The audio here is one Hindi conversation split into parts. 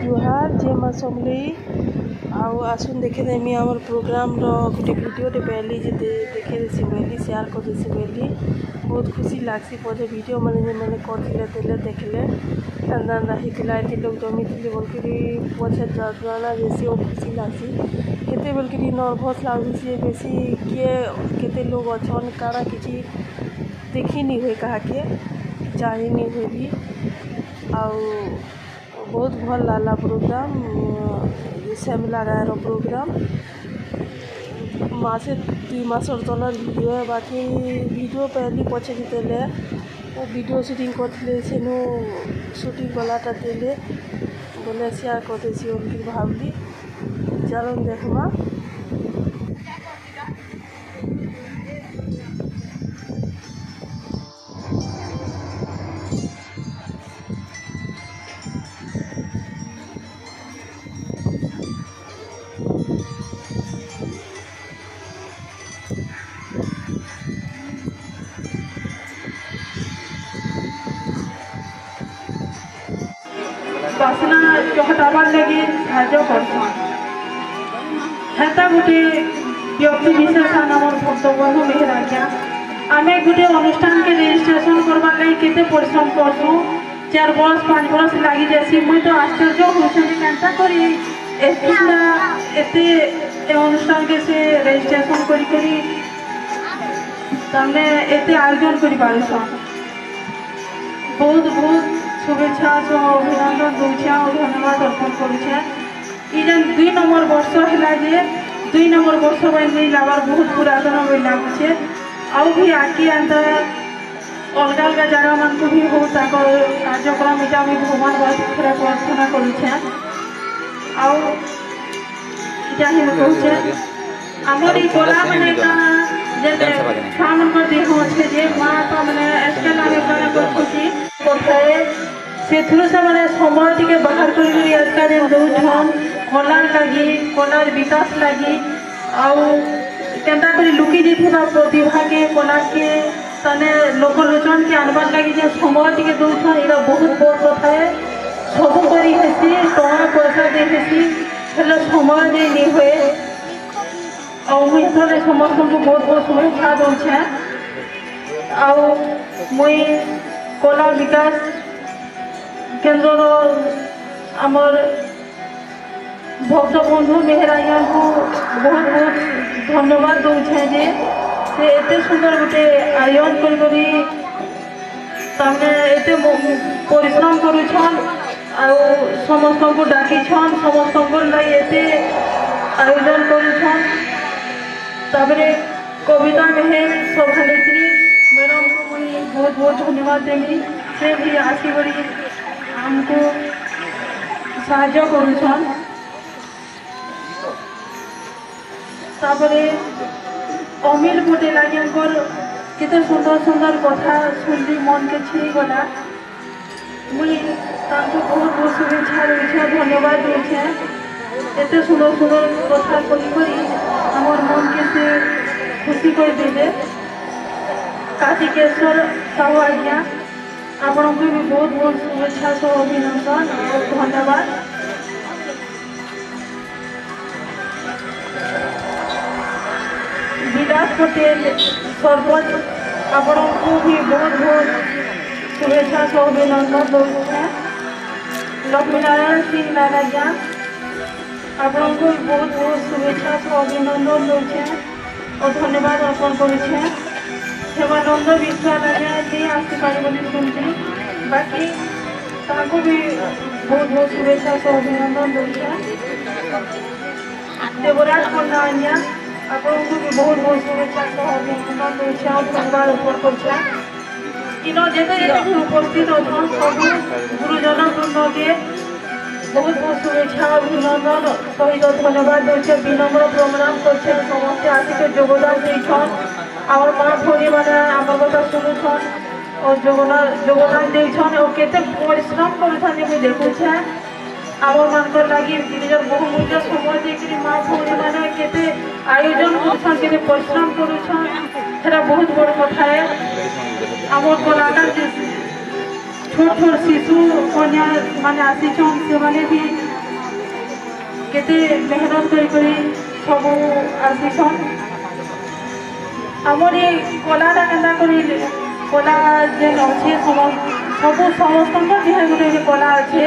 जुहार जे माँ समली आसुन देखेदेमी आमर प्रोग्राम गोटे भिडियोटे पाइली जे देखेदेसी बोली सेयार करदेसी बोली बहुत खुशी लागसी पजे भिडियो मैंने मैंने करते देखले अंदा होता ये लोग जमी थी बोलकर पछे जाना जैसी और खुशी लागसी केते बोलकर नर्भस लगुसी बेसी किए केते लोग अच्छन काना किसी देखी नहीं हुए कहा के जानी नहीं हुए भी बहुत भल लाला प्रोग्राम श्यामला गायर प्रोग्राम मासे 2 मासर तलर भिडियो है बाकी भिडियो पहली पछे जितेले वो भिडियो शूटिंग करते सेनु शूटिंग गलाटा देले बोले शेयर करते भावली चलो देखमा बासना हटाबार लगे साहय करछन हेता गोटे व्यक्ति विशेष आम भक्त बंधु मेहराज्ञा आम गोटे अनुष्ठान के रजिस्ट्रेशन करवार लगे केते परिश्रम करसु 4 बरस 5 बरस लगी जासी मुई तो आश्चर्य होता करी एते अनुष्ठान के से रजिस्ट्रेशन करी तमने एते आयोजन करि पारुछन बहुत बहुत शुभेच्छा अभिनंदन दूचे और धन्यवाद अर्पण करुचे इजन 2 नंबर वर्ष है 2 नंबर वर्ष नहीं लाबार बहुत पुरातन बे लगुचे आउ भी आगे अंत अलग अलग जगह मान को भी हो कार्यक्रम इटा भी भगवान पाखरे प्रार्थना करुचे आटा ही कहचे आमर कला मैंने छुआ मन देह अच्छे माँ तो मैंने स्केल आगे खुशी करते से समय टी बाहर कर दौन कलार लगी कलार विकास लगी आउ लुकी जाइए प्रतिभा के कला के तने लोकलोचन के आनबार लगी समय टी दौन यहाँ बहुत बड़ कथा है सब करी हेसी टका पैसा दे हेसी हेल्ले समय दे नहीं हुए मुझे समस्त को बहुत बहुत शुभेच्छा दूचे मुई कला विकास केन्द्र आमर भक्त बंधु मेहराइया को बहुत बहुत धन्यवाद दूचे जे से एते सुंदर गोटे आयोजन करते परिश्रम करुछन समस्त को डाकिछन समस्त को लगे एते आयोजन करुछन ताबरे कविता मेहर सभानेत्री मैडम को मुझे बहुत बहुत धन्यवाद देवी से भी आसी बड़ी हमको साहाय्य करुछन ताबरे अमिल गोटे लगे केते सुंदर सुंदर कथा सुनली मन के छी गला मुई तांको बहुत बहुत शुभेच्छा दूचे धन्यवाद दूचे एते सुंदर सुंदर कथा कही आमर मन के से खुशी कर देले कार्तिकेश्वर साहू आज्ञा आपण को भी बहुत बहुत शुभेच्छा सह अभिनंदन और धन्यवाद विलास पटेल सरपंच आपण को भी बहुत बहुत शुभेच्छा सह अभिनंदन दूसरे लक्ष्मीनारायण सिंह नारायण आपण को बहुत बहुत शुभेच्छा सह अभिनंदन दूचे और धन्यवाद अर्पण करुचे हेमानंद विश्वास नहीं आसपार शुणुची बाकी भी बहुत बहुत शुभेच्छा सह अभिनंदन दूचे देवराज पंडा आज्ञा आपन को भी बहुत बहुत शुभेच्छा सह अभिनंदन दूचे और धन्यवाद अर्पण करुचे इन जिते उपस्थित अच्छा सब गुरुजन वृंद के बहुत बहुत शुभेच्छा अभिनंदन सहित धन्यवाद दूचे विनम्र प्रणाम करछे समस्त आसिक योगदान देछन और माँ भौरी मैंने आम कथा शुणुन और योगदान देछन और केते परिश्रम कर देखुछे आम मान लगी निज बहुमूल्य समय देकर माँ भौरी मैंने केते आयोजन कर परिश्रम कर बहुत बड़ कथा है आम कलाकार छोट छोट शिशु कन्या मैंने आसीचन से भी केते मेहनत करी सबू आसीसन आमर ये कलाटा केन्ता करी कला जेन अच्छे सबू समस्त देह गोटे कला अच्छे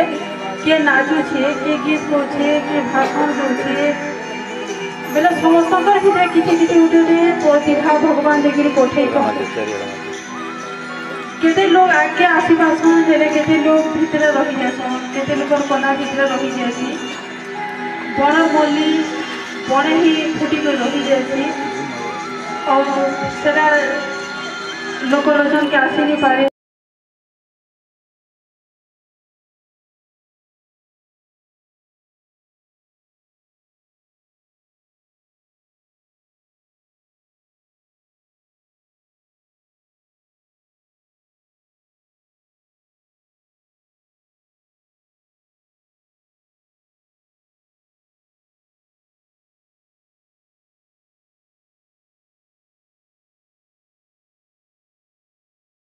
किए नाचुचे किए गीत गाउछे किए भाषण दौचे बेले समस्त भीतर किसी किसी गोटे प्रतिभा भगवान देखिए पठे केते लोग आगे आसी पासन हेले केते लोग भितर रही जासन केते लोग कला भितर रही जासी बण मल्ली बणे ही फुटिक रही जासी और सेटा लोक लोचन के आसी नहीं पारे।